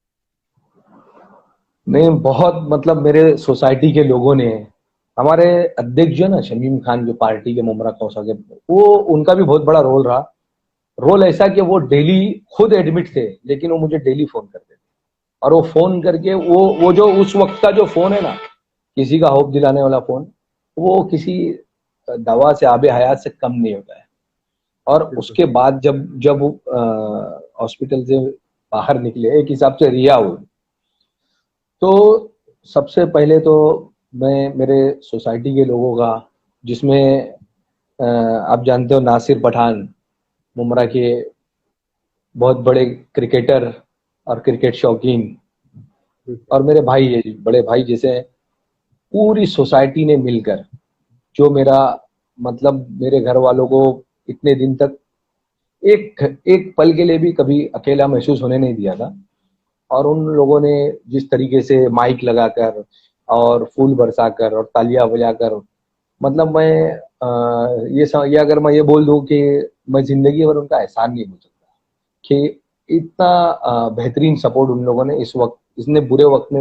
[SPEAKER 4] नहीं, बहुत मतलब मेरे सोसाइटी के लोगों ने, हमारे अध्यक्ष जो ना शमीम खान, जो पार्टी के मुमरा कौसा के, वो उनका भी बहुत बड़ा रोल रहा। रोल ऐसा कि वो डेली खुद एडमिट थे, लेकिन वो मुझे डेली फोन करते थे, और वो फोन करके वो जो उस वक्त का जो फोन है ना, किसी का होप दिलाने वाला फोन, वो किसी दवा से, आबे हयात से कम नहीं होता है। और उसके बाद जब जब हॉस्पिटल से बाहर निकले, एक हिसाब से रिहा हुए, तो सबसे पहले तो मैं मेरे सोसाइटी के लोगों का, जिसमें आप जानते हो नासिर पठान, मुमरा के बहुत बड़े क्रिकेटर और क्रिकेट शौकीन, और मेरे भाई है, बड़े भाई, जैसे पूरी सोसाइटी ने मिलकर, जो मेरा मतलब मेरे घर वालों को इतने दिन तक एक एक पल के लिए भी कभी अकेला महसूस होने नहीं दिया था, और उन लोगों ने जिस तरीके से माइक लगाकर और फूल बरसाकर और तालियां बजाकर, मतलब मैं ये अगर मैं ये बोल दूं कि मैं जिंदगी भर उनका एहसान नहीं भूल सकता कि इतना बेहतरीन सपोर्ट उन लोगों ने इस वक्त, इतने बुरे वक्त में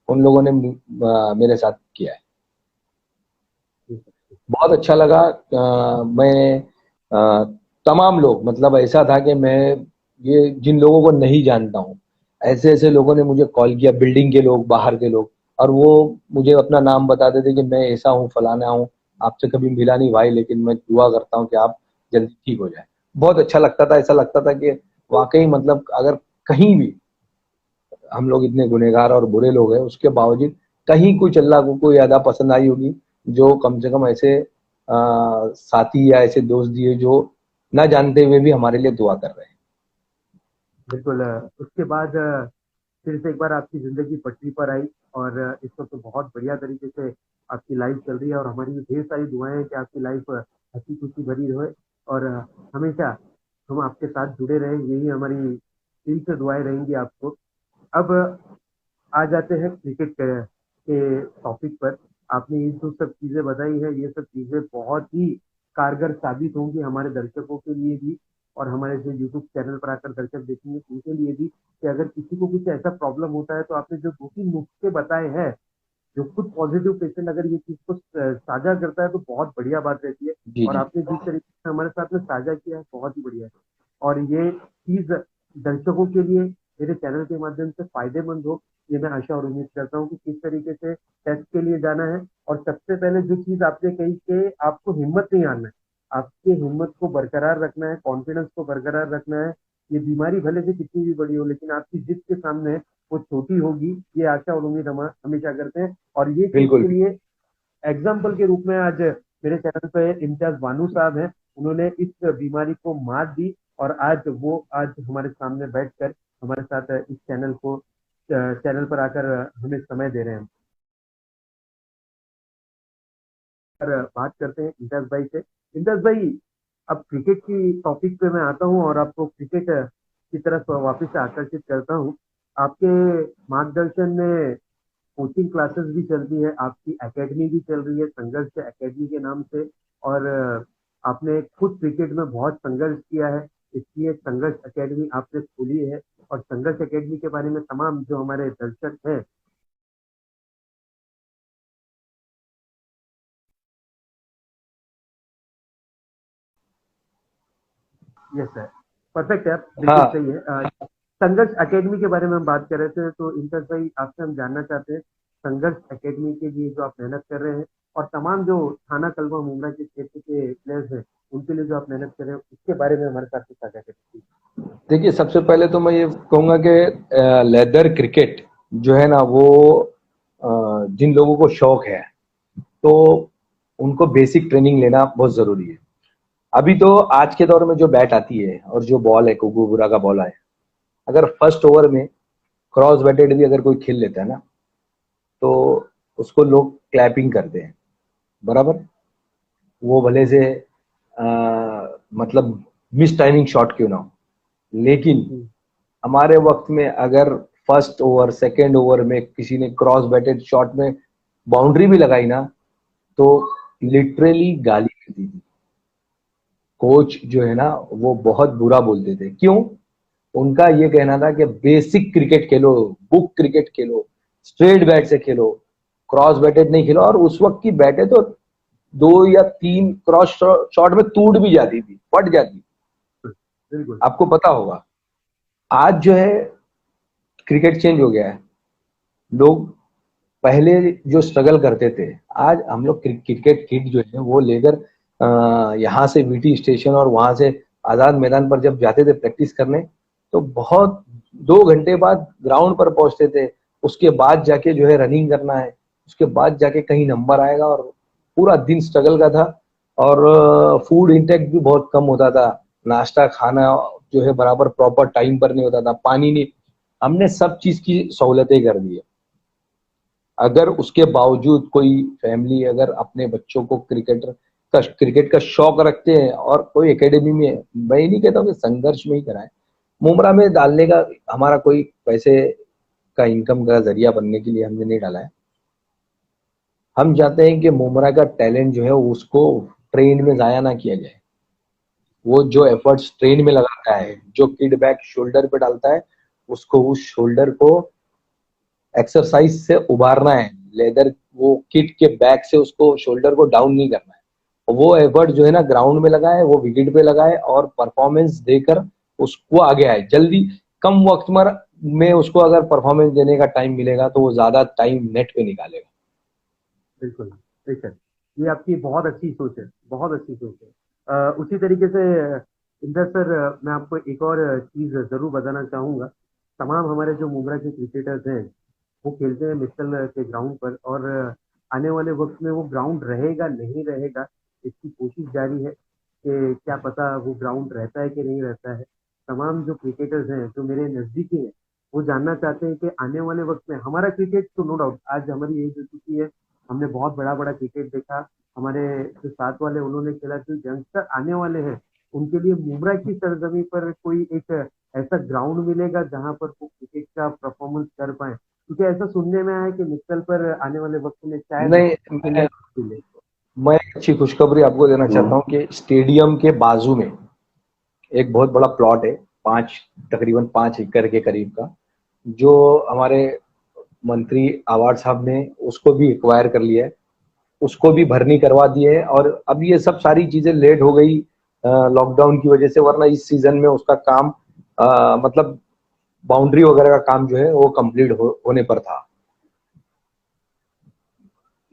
[SPEAKER 4] उन लोगों ने मेरे साथ किया है। बहुत अच्छा लगा। मैं तमाम लोग, मतलब ऐसा था कि मैं ये जिन लोगों को नहीं जानता हूँ, ऐसे ऐसे लोगों ने मुझे कॉल किया, बिल्डिंग के लोग, बाहर के लोग, और वो मुझे अपना नाम बताते थे कि मैं ऐसा हूँ, फलाना हूँ, आपसे कभी मिला नहीं भाई, लेकिन मैं दुआ करता हूँ कि आप जल्दी ठीक हो जाए। बहुत अच्छा लगता था, ऐसा लगता था कि वाकई मतलब अगर कहीं भी हम लोग इतने गुनहगार और बुरे लोग हैं, उसके बावजूद कहीं कुछ अल्लाह को कोई अदा पसंद आई होगी, जो कम से कम ऐसे साथी या ऐसे दोस्त दिए जो ना जानते हुए भी हमारे लिए दुआ कर रहे हैं।
[SPEAKER 3] बिल्कुल। उसके बाद फिर से एक बार आपकी जिंदगी पटरी पर आई, और इस वक्त तो बहुत बढ़िया तरीके से आपकी लाइफ चल रही है, और हमारी भी ढेर सारी दुआएं हैं कि आपकी लाइफ हंसी खुशी भरी रहे, और हमेशा हम आपके साथ जुड़े रहें, यही हमारी दिल से दुआएं रहेंगी आपको। अब आ जाते हैं क्रिकेट के टॉपिक पर। आपने ये जो सब चीजें बताई है, ये सब चीजें बहुत ही कारगर साबित होंगी हमारे दर्शकों के लिए भी, और हमारे जो यूट्यूब चैनल पर आकर दर्शक देखेंगे उनके लिए भी, कि अगर किसी को कुछ ऐसा प्रॉब्लम होता है, तो आपने जो 2-3 नुस्खे बताए हैं, जो खुद पॉजिटिव पेशेंट अगर ये चीज को साझा करता है तो बहुत बढ़िया बात रहती है।
[SPEAKER 4] जी
[SPEAKER 3] और
[SPEAKER 4] जी।
[SPEAKER 3] आपने जिस तरीके से हमारे साथ में साझा किया है, बहुत ही बढ़िया है। और ये चीज दर्शकों के लिए मेरे चैनल के माध्यम से फायदेमंद हो, ये मैं आशा और उम्मीद करता हूँ कि किस तरीके से टेस्ट के लिए जाना है। और सबसे पहले जो चीज आपने कही कि आपको हिम्मत नहीं हारना है, आपके हिम्मत को बरकरार रखना है, कॉन्फिडेंस को बरकरार रखना है। ये बीमारी भले से कितनी भी बड़ी हो, लेकिन आपकी जिद के सामने वो छोटी होगी, ये आशा और उम्मीद हम हमेशा करते हैं। और ये चीज
[SPEAKER 4] बिल्कुल।
[SPEAKER 3] के लिए एग्जाम्पल के रूप में आज मेरे चैनल पे इम्तियाज बानू साहब हैं, उन्होंने इस बीमारी को मात दी, और आज हमारे सामने बैठकर हमारे साथ इस चैनल पर आकर हमें समय दे रहे हैं। पर बात करते हैं इम्तियाज भाई से। इम्तियाज भाई, अब क्रिकेट की टॉपिक पे मैं आता हूँ और आपको क्रिकेट की तरफ वापस से आकर्षित करता हूँ। आपके मार्गदर्शन में कोचिंग क्लासेस भी चलती है, आपकी एकेडमी भी चल रही है संघर्ष एकेडमी के नाम से, और आपने खुद क्रिकेट में बहुत संघर्ष किया है, इसलिए संघर्ष एकेडमी आपने खोली है। और संघर्ष एकेडमी के बारे में तमाम जो हमारे दर्शक हैं, यस सर, परफेक्ट है, बिल्कुल
[SPEAKER 4] हाँ
[SPEAKER 3] सही है। संघर्ष एकेडमी के बारे में हम बात कर रहे थे, तो इम्तियाज भाई आपसे हम जानना चाहते हैं, संघर्ष एकेडमी के लिए जो आप मेहनत कर रहे हैं, और तमाम जो थाना कलवा मुमरा के क्षेत्र के प्लेयर्स हैं, उनके लिए जो आप मेहनत कर रहे हैं, उसके बारे में हमारे साथ कुछ साझा करें।
[SPEAKER 4] देखिए, सबसे पहले तो मैं ये कहूंगा कि लेदर क्रिकेट जो है ना, वो जिन लोगों को शौक है तो उनको बेसिक ट्रेनिंग लेना बहुत जरूरी है। अभी तो आज के दौर में जो बैट आती है और जो बॉल है, कुकुबुरा का बॉल है, अगर फर्स्ट ओवर में क्रॉस बैटेड भी अगर कोई खेल लेता है ना, तो उसको लोग क्लैपिंग करते हैं, बराबर। वो भले से मतलब मिस टाइमिंग शॉट क्यों ना हो, लेकिन हमारे वक्त में अगर फर्स्ट ओवर सेकेंड ओवर में किसी ने क्रॉस बैटेड शॉट में बाउंड्री भी लगाई ना, तो लिटरली गाली मिलती थी। कोच जो है ना, वो बहुत बुरा बोलते थे। क्यों? उनका ये कहना था कि बेसिक क्रिकेट खेलो, बुक क्रिकेट खेलो, स्ट्रेट बैट से खेलो, क्रॉस बैटेड नहीं खेलो। और उस वक्त की बैटें तो 2 या 3 क्रॉस शॉट में टूट भी जाती थी, फट जाती, आपको पता होगा। आज जो है क्रिकेट चेंज हो गया है। लोग पहले जो स्ट्रगल करते थे, आज हम लोग क्रिकेट किट जो है वो लेकर यहाँ से वीटी स्टेशन और वहां से आजाद मैदान पर जब जाते थे प्रैक्टिस करने, तो बहुत 2 घंटे बाद ग्राउंड पर पहुंचते थे। उसके बाद जाके जो है रनिंग करना है, उसके बाद जाके कहीं नंबर आएगा, और पूरा दिन स्ट्रगल का था। और फूड इंटेक भी बहुत कम होता था, नाश्ता खाना जो है बराबर प्रॉपर टाइम पर नहीं होता था, पानी नहीं। हमने सब चीज की सहूलतें कर दी है। अगर उसके बावजूद कोई फैमिली अगर अपने बच्चों को क्रिकेट का शौक रखते हैं और कोई एकेडमी में, मैं ये नहीं कहता हूँ कि संघर्ष में ही कराएं, मुमरा में डालने का हमारा कोई पैसे का इनकम का जरिया बनने के लिए हमने नहीं डाला है। हम चाहते हैं कि मुमरा का टैलेंट जो है उसको ट्रेन में जाया ना किया जाए। वो जो एफर्ट्स ट्रेन में लगाता है, जो किड बैग शोल्डर पे डालता है, उसको उस शोल्डर को एक्सरसाइज से उभारना है। लेदर वो किट के बैक से उसको शोल्डर को डाउन नहीं करना है। वो एफर्ट जो है ना ग्राउंड में लगाए, वो विकेट पे लगाए और परफॉर्मेंस देकर उसको आगे आए। जल्दी कम वक्त में उसको अगर परफॉर्मेंस देने का टाइम मिलेगा तो वो ज्यादा टाइम नेट पे निकालेगा।
[SPEAKER 3] बिल्कुल बेशक, ये आपकी बहुत अच्छी सोच है, बहुत अच्छी सोच है। उसी तरीके से इंदर सर, मैं आपको एक और चीज जरूर बताना चाहूंगा। तमाम हमारे जो मुमरा के क्रिकेटर्स हैं वो खेलते हैं मित्तल के ग्राउंड पर, और आने वाले वक्त में वो ग्राउंड रहेगा नहीं रहेगा इसकी कोशिश जारी है कि क्या पता वो ग्राउंड रहता है कि नहीं रहता है। तमाम जो क्रिकेटर्स हैं जो मेरे नजदीकी हैं वो जानना चाहते हैं कि आने वाले वक्त में हमारा क्रिकेट, तो नो डाउट आज हमारी एज हो चुकी है, हमने बहुत बड़ा बड़ा क्रिकेट देखा, हमारे जो साथ वाले उन्होंने खेला, जो यंगस्टर आने वाले हैं उनके लिए मुमरा की सरजमी पर कोई एक ऐसा ग्राउंड मिलेगा जहां पर वो क्रिकेट का परफॉर्मेंस कर पाए, क्योंकि ऐसा सुनने में आया कि मित्तल पर आने वाले वक्त में शायद
[SPEAKER 4] नहीं,
[SPEAKER 3] मिले।
[SPEAKER 4] मैं एक अच्छी खुशखबरी आपको देना चाहता हूँ कि स्टेडियम के बाजू में एक बहुत बड़ा प्लॉट है, तकरीबन 5 एकड़ के करीब का, जो हमारे मंत्री आवाड साहब ने उसको भी एक्वायर कर लिया है, उसको भी भरनी करवा दी है। और अब ये सब सारी चीजें लेट हो गई लॉकडाउन की वजह से, वरना इस सीजन में उसका काम मतलब बाउंड्री वगैरह का काम जो है वो कंप्लीट होने पर था।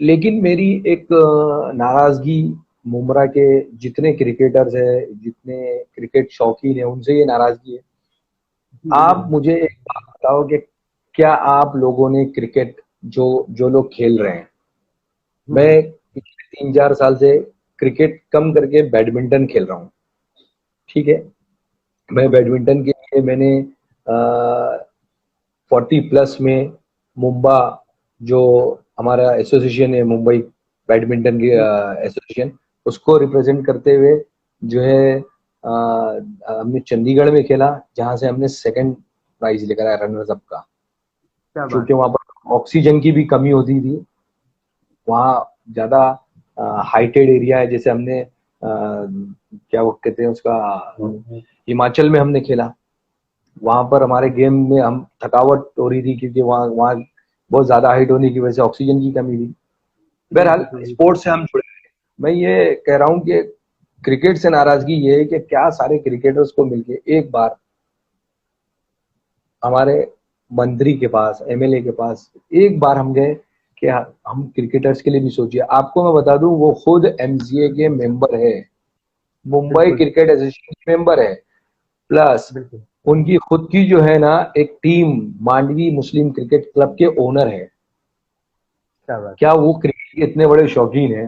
[SPEAKER 4] लेकिन मेरी एक नाराजगी मुमरा के जितने क्रिकेटर्स है, जितने क्रिकेट शौकीन है, उनसे ये नाराजगी है। आप मुझे एक बात बताओ कि क्या आप लोगों ने क्रिकेट जो लोग खेल रहे हैं, मैं पिछले 3-4 साल से क्रिकेट कम करके बैडमिंटन खेल रहा हूँ, ठीक है। मैं बैडमिंटन के लिए मैंने 40+ में मुंबा, जो हमारा एसोसिएशन है मुंबई बैडमिंटन की एसोसिएशन, उसको रिप्रेजेंट करते हुए जो है हमने चंडीगढ़ में खेला, जहां से हमने 2nd प्राइज लेकर आया रनर्स अप का। क्योंकि वहां पर ऑक्सीजन की भी कमी होती थी, वहाँ ज्यादा हाइटेड एरिया है। जैसे हमने क्या वो कहते हैं उसका, हिमाचल में हमने खेला, वहां पर हमारे गेम में हम थकावट हो रही थी क्योंकि वहाँ वहाँ बहुत ज्यादा हाइट होने की वजह से ऑक्सीजन की कमी थी। बहरहाल स्पोर्ट्स से हम जुड़े। मैं ये कह रहा हूँ कि क्रिकेट से नाराजगी ये है कि क्या सारे क्रिकेटर्स को मिलके एक बार हमारे मंत्री के पास, एमएलए के पास एक बार हम गए कि हम क्रिकेटर्स के लिए भी सोचिए। आपको मैं बता दूं, वो खुद एमसीए के मेंबर है, मुंबई क्रिकेट एसोसिएशन के मेंबर है, प्लस उनकी खुद की जो है ना एक टीम मांडवी मुस्लिम क्रिकेट क्लब के ओनर है। क्या वो क्रिकेट के इतने बड़े शौकीन है?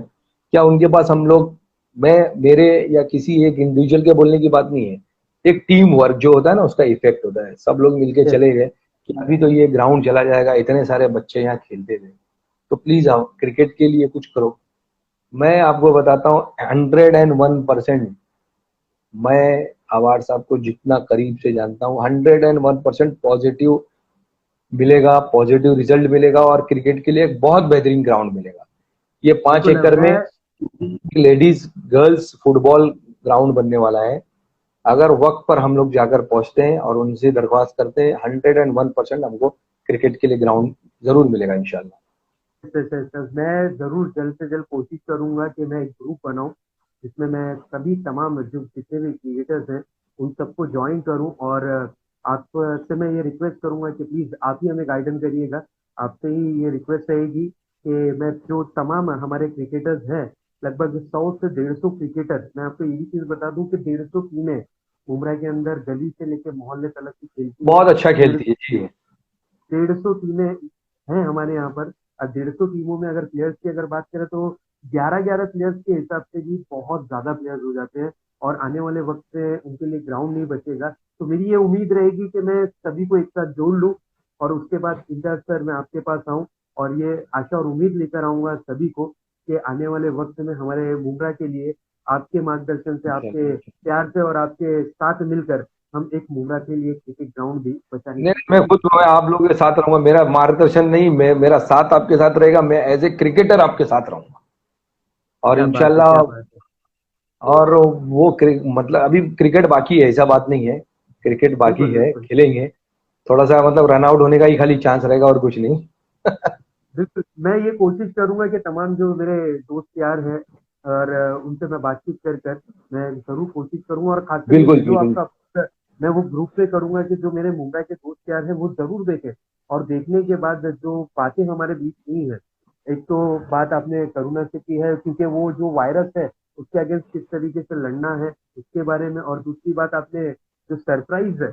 [SPEAKER 4] क्या उनके पास हम लोग, मेरे या किसी एक इंडिविजुअल के बोलने की बात नहीं है, एक टीम वर्क जो होता है ना उसका इफेक्ट होता है। सब लोग मिलके चले गए कि अभी तो ये ग्राउंड चला जाएगा, इतने सारे बच्चे यहाँ खेलते थे, तो प्लीज आओ क्रिकेट के लिए कुछ करो। मैं आपको बताता हूँ 101%, मैं आवाड साहब को जितना करीब से जानता हूँ 101% पॉजिटिव मिलेगा, पॉजिटिव रिजल्ट मिलेगा और क्रिकेट के लिए एक बहुत बेहतरीन ग्राउंड मिलेगा। ये 5 एकड़ में लेडीज गर्ल्स फुटबॉल ग्राउंड बनने वाला है। अगर वक्त पर हम लोग जाकर पहुंचते हैं और उनसे दरख्वास्त करते हैं, 101% हमको क्रिकेट के लिए ग्राउंड जरूर मिलेगा इंशाल्लाह।
[SPEAKER 3] मैं जरूर जल्द से जल्द कोशिश करूंगा कि मैं एक ग्रुप बनाऊं जिसमें मैं सभी तमाम जो जितने भी क्रिकेटर्स हैं उन सबको ज्वाइन करूं, और आपसे मैं ये रिक्वेस्ट करूंगा कि प्लीज आप ही हमें गाइडेंस करिएगा। आपसे ही ये रिक्वेस्ट रहेगी कि मैं जो तमाम हमारे क्रिकेटर्स हैं, लगभग 100 से 150 क्रिकेटर, मैं आपको ये भी चीज बता दूं कि 150 टीमें मुंबई के अंदर गली से लेके मोहल्ले तक की खेलती है।
[SPEAKER 4] बहुत अच्छा खेलती है जी।
[SPEAKER 3] 150 टीमें हैं हमारे यहाँ पर। 150 टीमों में अगर प्लेयर्स की अगर बात करें तो 11-11 प्लेयर्स के हिसाब से भी बहुत ज्यादा प्लेयर्स हो जाते हैं, और आने वाले वक्त में उनके लिए ग्राउंड नहीं बचेगा। तो मेरी ये उम्मीद रहेगी कि मैं सभी को एक साथ जोड़ लूँ, और उसके बाद इंटर्स सर मैं आपके पास आऊँ, और ये आशा और उम्मीद लेकर आऊंगा सभी को कि आने वाले वक्त में हमारे मुंब्रा के लिए आपके मार्गदर्शन से, आपके प्यार से और आपके साथ मिलकर हम एक मुंब्रा के लिए क्रिकेट ग्राउंड भी बचाने
[SPEAKER 4] नहीं,
[SPEAKER 3] की
[SPEAKER 4] मैं
[SPEAKER 3] कोशिश
[SPEAKER 4] खुद मैं आप लोगों के साथ रहूंगा। मेरा मार्गदर्शन नहीं, मेरा साथ आपके साथ रहेगा। मैं एज ए क्रिकेटर आपके साथ रहूंगा और
[SPEAKER 3] क्या बात है,
[SPEAKER 4] इंशाल्लाह।
[SPEAKER 3] क्या बात है।
[SPEAKER 4] और वो मतलब अभी क्रिकेट बाकी है, ऐसा बात नहीं है। क्रिकेट बाकी
[SPEAKER 3] बिल्कुल
[SPEAKER 4] है,
[SPEAKER 3] बिल्कुल
[SPEAKER 4] खेलेंगे। थोड़ा सा मतलब रन आउट होने का ही खाली चांस रहेगा और कुछ नहीं।
[SPEAKER 3] बिल्कुल, मैं ये कोशिश करूंगा कि तमाम जो मेरे दोस्त यार हैं, और उनसे मैं बातचीत कर कर मैं जरूर कोशिश करूंगा, और खासकर ये
[SPEAKER 4] बिल्कुल
[SPEAKER 3] वीडियो
[SPEAKER 4] बिल्कुल।
[SPEAKER 3] आपका मैं वो ग्रुप पे करूंगा कि जो मेरे मुंबई के दोस्त यार हैं वो जरूर देखें, और देखने के बाद जो बातें हमारे बीच हुई है, एक तो बात आपने करुणा से की है, क्योंकि वो जो वायरस है उसके अगेंस्ट किस तरीके से लड़ना है उसके बारे में, और दूसरी बात आपने जो सरप्राइज है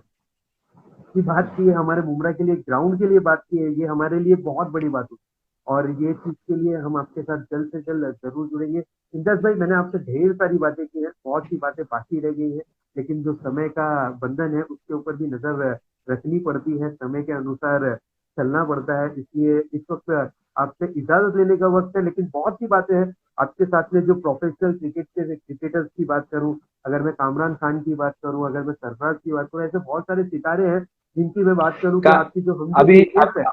[SPEAKER 3] की बात की है, हमारे मुंब्रा के लिए ग्राउंड के लिए बात की है, ये हमारे लिए बहुत बड़ी बात होगी, और ये चीज के लिए हम आपके साथ जल्द से जल्द जरूर जुड़ेंगे। इंद्रज भाई, मैंने आपसे ढेर सारी बातें की हैं, बहुत सी बातें बाकी रह गई हैं, लेकिन जो समय का बंधन है उसके ऊपर भी नजर रखनी पड़ती है, समय के अनुसार चलना पड़ता है, इसलिए इस वक्त आपसे इजाजत लेने का वक्त है। लेकिन बहुत सी बातें हैं आपके साथ में, जो प्रोफेशनल क्रिकेट के क्रिकेटर्स की बात करूं, अगर मैं कामरान खान की बात करूं, अगर मैं सरफराज की बात करूं, ऐसे बहुत सारे सितारे हैं जिनकी मैं बात करूं कि
[SPEAKER 4] का
[SPEAKER 3] आपकी जो हम
[SPEAKER 4] अभी
[SPEAKER 3] दोस्त है।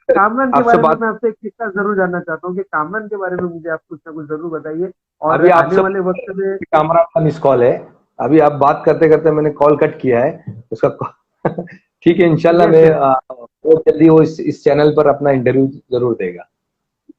[SPEAKER 3] कामरान के
[SPEAKER 4] आपसे
[SPEAKER 3] बारे में
[SPEAKER 4] बात,
[SPEAKER 3] मैं आपसे एक किस्सा जरूर जानना चाहता हूँ कि कामरान के बारे में मुझे आप कुछ ना कुछ जरूर बताइए, और
[SPEAKER 4] अभी
[SPEAKER 3] आने
[SPEAKER 4] आपसे
[SPEAKER 3] वाले वक्त में।
[SPEAKER 4] कामरा का मिस कॉल है। अभी आप बात करते करते मैंने कॉल कट किया है उसका। ठीक है, इंशाल्लाह
[SPEAKER 3] यस
[SPEAKER 4] मैं
[SPEAKER 3] यस
[SPEAKER 4] बहुत जल्दी वो इस चैनल पर अपना इंटरव्यू जरूर देगा।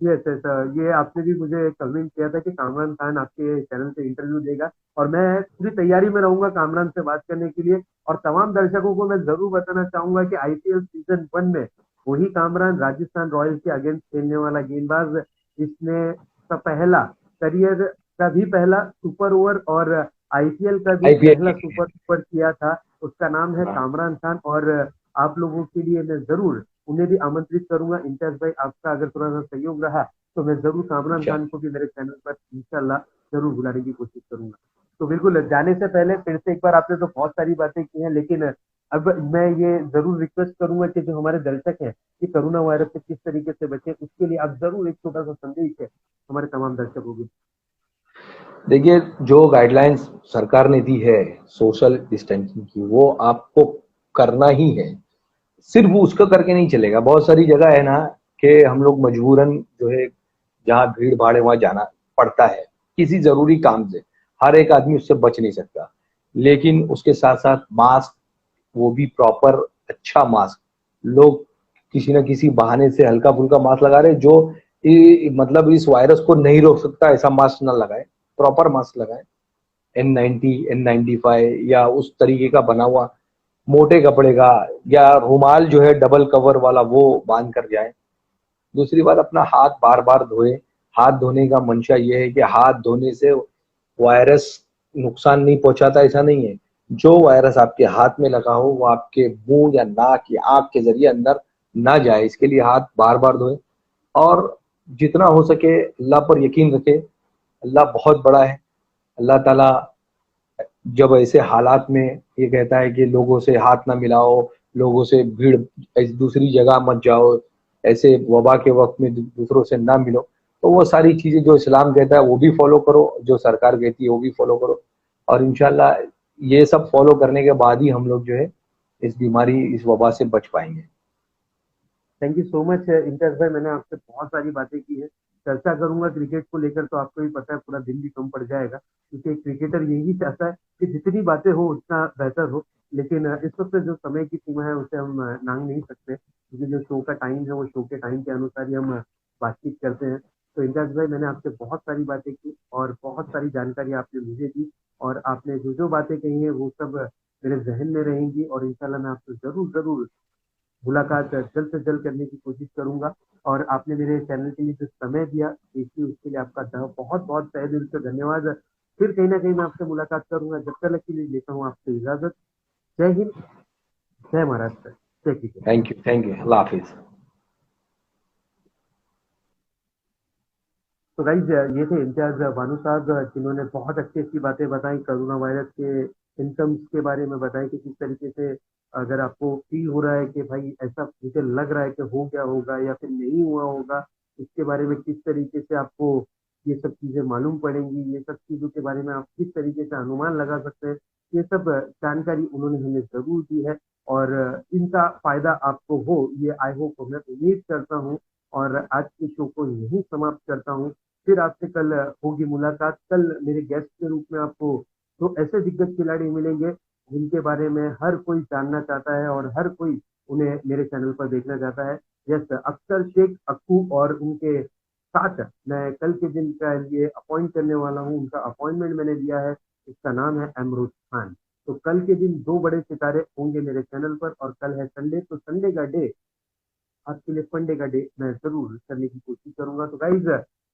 [SPEAKER 3] यस यस, ये आपने भी मुझे कन्विंस किया था कि कामरान खान आपके चैनल पे इंटरव्यू देगा, और मैं पूरी तैयारी में रहूंगा कामरान से बात करने के लिए। और तमाम दर्शकों को मैं जरूर बताना चाहूंगा कि आईपीएल सीजन 1 में वही कामरान राजस्थान रॉयल्स के अगेंस्ट खेलने वाला गेंदबाज, इसने पहला करियर का भी पहला सुपर ओवर और आईपीएल का भी
[SPEAKER 4] आईपीएल
[SPEAKER 3] पहला सुपर ओवर किया था, उसका नाम है कामरान खान। और आप लोगों के लिए मैं जरूर उन्हें भी आमंत्रित करूंगा। इम्तियाज भाई, आपका अगर थोड़ा सा सहयोग रहा तो मैं जरूर कामरान खान को भी मेरे चैनल पर इंशाल्लाह जरूर बुलाने की कोशिश करूंगा। तो बिल्कुल, जाने से पहले फिर से एक बार, आपने तो बहुत सारी बातें की हैं, लेकिन अब मैं ये जरूर रिक्वेस्ट करूंगा कि जो हमारे दर्शक हैं कि कोरोना वायरस से किस तरीके से बचे, उसके लिए आप जरूर एक छोटा सा संदेश है हमारे तमाम दर्शकों को।
[SPEAKER 4] देखिए, जो गाइडलाइंस सरकार ने दी है सोशल डिस्टेंसिंग की, वो आपको करना ही है। सिर्फ वो उसका करके नहीं चलेगा। बहुत सारी जगह है ना कि हम लोग मजबूरन जो है, जहाँ भीड़ भाड़ है वहां जाना पड़ता है किसी जरूरी काम से। हर एक आदमी उससे बच नहीं सकता, लेकिन उसके साथ साथ मास्क, वो भी प्रॉपर अच्छा मास्क। लोग किसी न किसी बहाने से हल्का फुल्का मास्क लगा रहे, जो मतलब इस वायरस को नहीं रोक सकता ऐसा मास्क ना लगाए। प्रॉपर मास्क लगाए, N90 N95 या उस तरीके का बना हुआ मोटे कपड़े का, या रुमाल जो है डबल कवर वाला वो बांध कर जाए। दूसरी बात, अपना हाथ बार बार धोए। हाथ धोने का मंशा ये है कि हाथ धोने से वायरस नुकसान नहीं पहुंचाता, ऐसा नहीं है। जो वायरस आपके हाथ में लगा हो वो आपके मुंह या नाक या आंख के जरिए अंदर ना जाए, इसके लिए हाथ बार बार धोए। और जितना हो सके अल्लाह पर यकीन रखे। अल्लाह बहुत बड़ा है। अल्लाह ताला जब ऐसे हालात में ये कहता है कि लोगों से हाथ ना मिलाओ, लोगों से भीड़, दूसरी जगह मत जाओ, ऐसे वबा के वक्त में दूसरों से ना मिलो, तो वो सारी चीजें जो इस्लाम कहता है वो भी फॉलो करो, जो सरकार कहती है वो भी फॉलो करो। और इंशाल्लाह ये सब फॉलो करने के बाद ही हम लोग जो है इस बीमारी, इस वबा से बच पाएंगे।
[SPEAKER 3] Thank you so much Indus भाई, मैंने आपसे बहुत सारी बातें की है। चर्चा करूंगा क्रिकेट को लेकर तो आपको भी पता है पूरा दिन भी कम पड़ जाएगा, क्योंकि एक क्रिकेटर यही चाहता है कि जितनी बातें हो उतना बेहतर हो। लेकिन इस वक्त जो समय की सीमा है उसे हम नांग नहीं सकते, क्योंकि जो शो का टाइम है वो शो के टाइम के अनुसार ही हम बातचीत करते हैं। तो इंटस भाई, मैंने आपसे बहुत सारी बातें की और बहुत सारी जानकारी आपने मुझे दी, और आपने जो जो बातें कही है वो सब मेरे जहन में रहेंगी, और इंशाल्लाह मैं आपसे जरूर जरूर मुलाकात जल्द से जल्द करने की कोशिश करूंगा। और आपने मेरे चैनल के लिए जो समय दिया देखिए, उसके लिए आपका बहुत बहुत तहे दिल से धन्यवाद। फिर कहीं ना कहीं मैं आपसे मुलाकात करूंगा। जब तक के लिए लेता हूँ आपसे इजाजत। जय हिंद, जय महाराष्ट्र, जय क्रिकेट।
[SPEAKER 4] थैंक यू, अल्लाह हाफिज।
[SPEAKER 3] तो गाइज ये थे इम्तियाज बानू साहब, जिन्होंने बहुत अच्छी अच्छी बातें बताई कोरोना वायरस के सिम्टम्स के बारे में, बताई कि किस तरीके से अगर आपको फील हो रहा है कि भाई ऐसा मुझे लग रहा है कि हो गया होगा या फिर नहीं हुआ होगा, इसके बारे में किस तरीके से आपको ये सब चीजें मालूम पड़ेंगी, ये सब चीजों के बारे में आप किस तरीके से अनुमान लगा सकते हैं, ये सब जानकारी उन्होंने हमें जरूर दी है। और इनका फायदा आपको हो, ये आई होप, मैं उम्मीद करता हूँ। और आज के शो को यहीं समाप्त करता हूँ। फिर आपसे कल होगी मुलाकात। कल मेरे गेस्ट के रूप में आपको तो ऐसे दिग्गज खिलाड़ी मिलेंगे जिनके बारे में हर कोई जानना चाहता है और हर कोई उन्हें मेरे चैनल पर देखना चाहता है। यस, अख्तर शेख अक्कू और उनके साथ मैं कल के दिन का लिए अपॉइंट करने वाला हूँ। उनका अपॉइंटमेंट मैंने दिया है, उसका नाम है अमरूद खान। तो कल के दिन दो बड़े सितारे होंगे मेरे चैनल पर, और कल है संडे, तो संडे का डे आपके लिए फंडे का डे मैं जरूर करने की कोशिश करूंगा। तो गाइज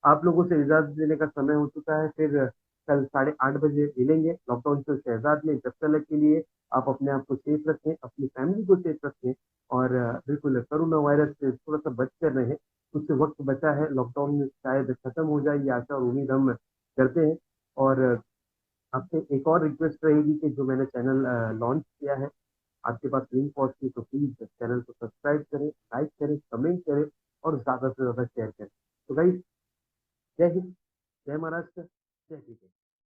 [SPEAKER 3] आप लोगों से इजाजत देने का समय हो चुका है। फिर कल 8:30 बजे मिलेंगे लॉकडाउन से शहजाद में। जब तक के लिए आप अपने आप को सेफ रखें, अपनी फैमिली को सेफ रखें, और बिल्कुल कोरोना वायरस से थोड़ा सा बच कर रहें। कुछ वक्त बचा है, लॉकडाउन में शायद खत्म हो जाए, ये आशा और उम्मीद हम करते हैं। और आपसे एक और रिक्वेस्ट रहेगी कि जो मैंने चैनल लॉन्च किया है, आपके पास लिंक पहुंचती तो प्लीज चैनल को सब्सक्राइब करें, लाइक करें, कमेंट करें और ज्यादा से ज्यादा शेयर करें। तो गाइस, जय हिंद, जय महाराष्ट्र, जय क्रिकेट।